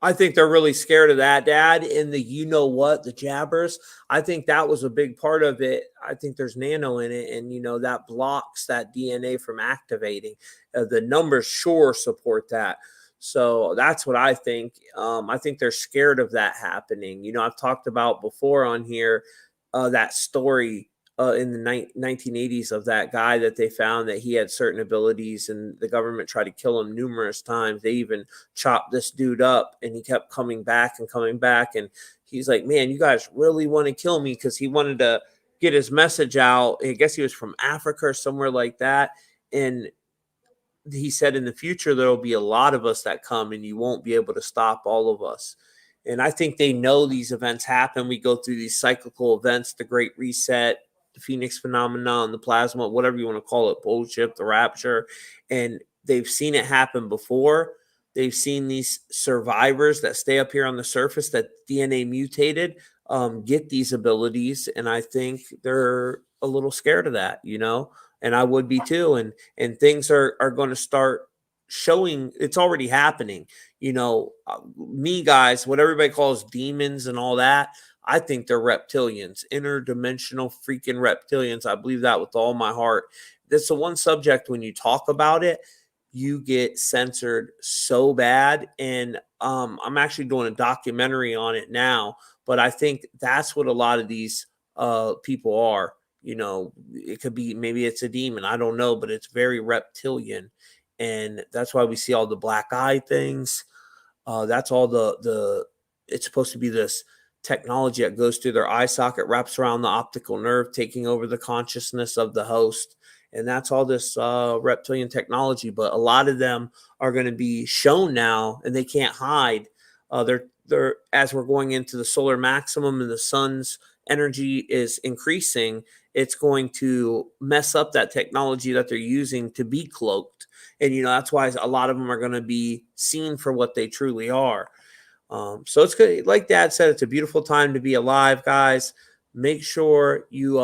I think they're really scared of that, Dad. And the jabbers. I think that was a big part of it. I think there's nano in it, and that blocks that DNA from activating. The numbers sure support that. So that's what I think. I think they're scared of that happening. I've talked about before on here that story in the 1980s of that guy that they found that he had certain abilities, and the government tried to kill him numerous times. They even chopped this dude up, and he kept coming back. And he's like, man, you guys really want to kill me, because he wanted to get his message out. I guess he was from Africa or somewhere like that. And he said in the future, there'll be a lot of us that come, and you won't be able to stop all of us. And I think they know these events happen. We go through these cyclical events, the Great Reset, the Phoenix phenomenon, the plasma, whatever you want to call it, bullshit, the rapture. And they've seen it happen before. They've seen these survivors that stay up here on the surface that DNA mutated get these abilities. And I think they're a little scared of that, you know, and I would be too. And things are going to start showing. It's already happening. You know, me guys, what everybody calls demons and all that, I think they're reptilians, interdimensional freaking reptilians. I believe that with all my heart. That's the one subject when you talk about it, you get censored so bad. And I'm actually doing a documentary on it now, but I think that's what a lot of these people are. You know, it could be, maybe it's a demon, I don't know, but it's very reptilian. And that's why we see all the black eye things. That's all it's supposed to be this technology that goes through their eye socket, wraps around the optical nerve, taking over the consciousness of the host. And that's all this reptilian technology. But a lot of them are going to be shown now, and they can't hide. They're as we're going into the solar maximum and the sun's energy is increasing, it's going to mess up that technology that they're using to be cloaked. And, you know, that's why a lot of them are going to be seen for what they truly are. So it's good. Like Dad said, it's a beautiful time to be alive, guys. Make sure you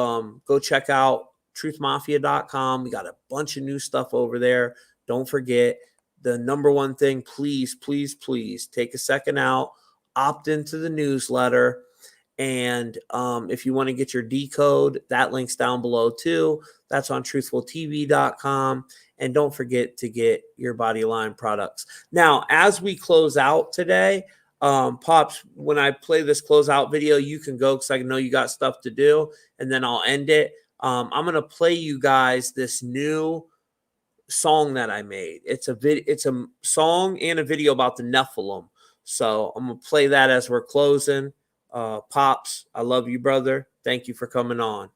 go check out truthmafia.com. We got a bunch of new stuff over there. Don't forget the number one thing, please, please, please take a second out, opt into the newsletter. And if you want to get your decode, that link's down below too. That's on truthfultv.com. And don't forget to get your Body Line products. Now, as we close out today, Pops, when I play this closeout video, you can go because I know you got stuff to do, and then I'll end it. I'm going to play you guys this new song that I made. It's a song and a video about the Nephilim. So I'm going to play that as we're closing. Pops, I love you, brother. Thank you for coming on.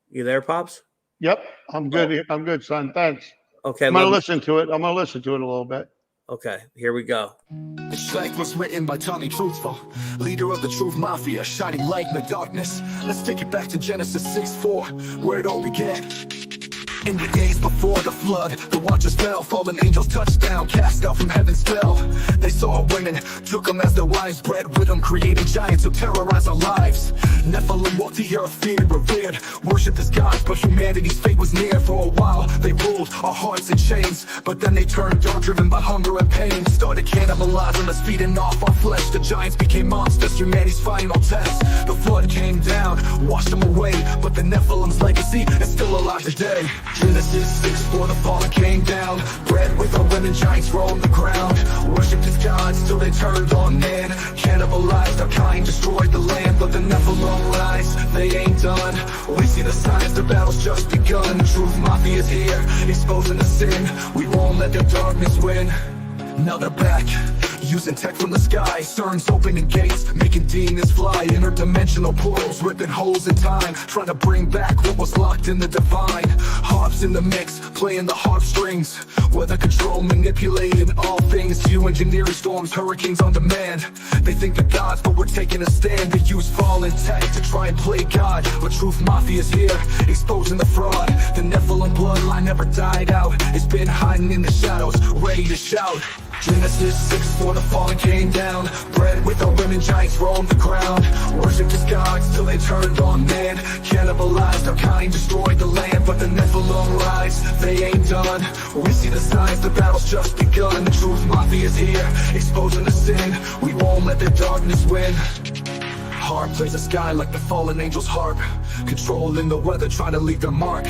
You there, Pops? Yep, I'm good. I'm good, son. Thanks. Okay. I'm going to listen to it. I'm going to listen to it a little bit. Okay, here we go. This track was written by Tommy Truthful, leader of the Truth Mafia, shining light in the darkness. Let's take it back to Genesis 6:4, where it all began. In the days before the flood, the watchers fell, fallen angels touched down, cast out from heaven's spell. They saw women, took them as their wives, bred with them, created giants who terrorize our lives. Nephilim walked the earth, feared, revered, worshipped as gods, but humanity's fate was near. For a while, they ruled our hearts in chains, but then they turned dark, driven by hunger and pain. Started cannibalizing us, feeding off our flesh. The giants became monsters, humanity's final test. The flood came down, washed them away, but the Nephilim's legacy is still alive today. Genesis 6:4, the fallen came down, bred with our women, giants roamed the ground, worshipped as gods till they turned on man, cannibalized our kind, destroyed the land. But the Nephilim rise, they ain't done. We see the signs, the battle's just begun. Truth Mafia's here, exposing the sin. We won't let their darkness win. Now they're back, using tech from the sky, CERN's opening gates, making demons fly, interdimensional portals, ripping holes in time, trying to bring back what was locked in the divine. Harps in the mix, playing the harp strings, weather control, manipulating all things, geoengineering storms, hurricanes on demand. They think they're gods, but we're taking a stand. They use fallen tech to try and play God, but Truth Mafia's here, exposing the fraud. The Nephilim bloodline never died out, it's been hiding in the shadows, ready to shout. Genesis 6:4, the fallen came down, bred with our women, giants roamed the ground, worshipped as gods till they turned on man, cannibalized our kind, destroyed the land. But the Nephilim rise, they ain't done. We see the signs, the battle's just begun. The Truth Mafia's here, exposing the sin. We won't let their darkness win. Harp plays the sky like the fallen angel's harp, controlling the weather, trying to leave their mark.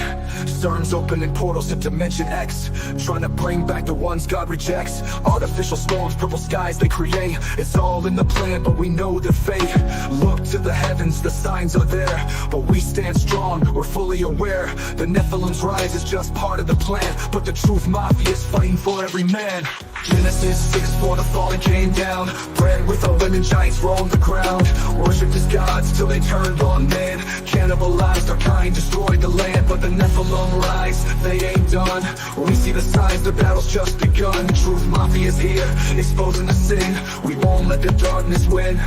CERN's opening portals to Dimension X, trying to bring back the ones God rejects. Artificial storms, purple skies they create, it's all in the plan, but we know they're fake. Look to the heavens, the signs are there, but we stand strong, we're fully aware. The Nephilim's rise is just part of the plan, but the Truth Mafia is fighting for every man. Genesis 6:4, the fallen came down. Bred with the women, giants roamed the ground. Worshipped as gods till they turned on man. Cannibalized our kind, destroyed the land. But the Nephilim rise, they ain't done. We see the signs, the battle's just begun. Truth Mafia's here, exposing the sin. We won't let the darkness win.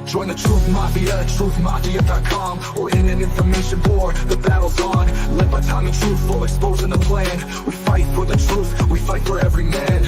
Join the Truth Mafia at truthmafia.com, or in an information war. The battle's on, led by Tommy Truthful, exposing the plan. We fight for the truth, we fight for every man.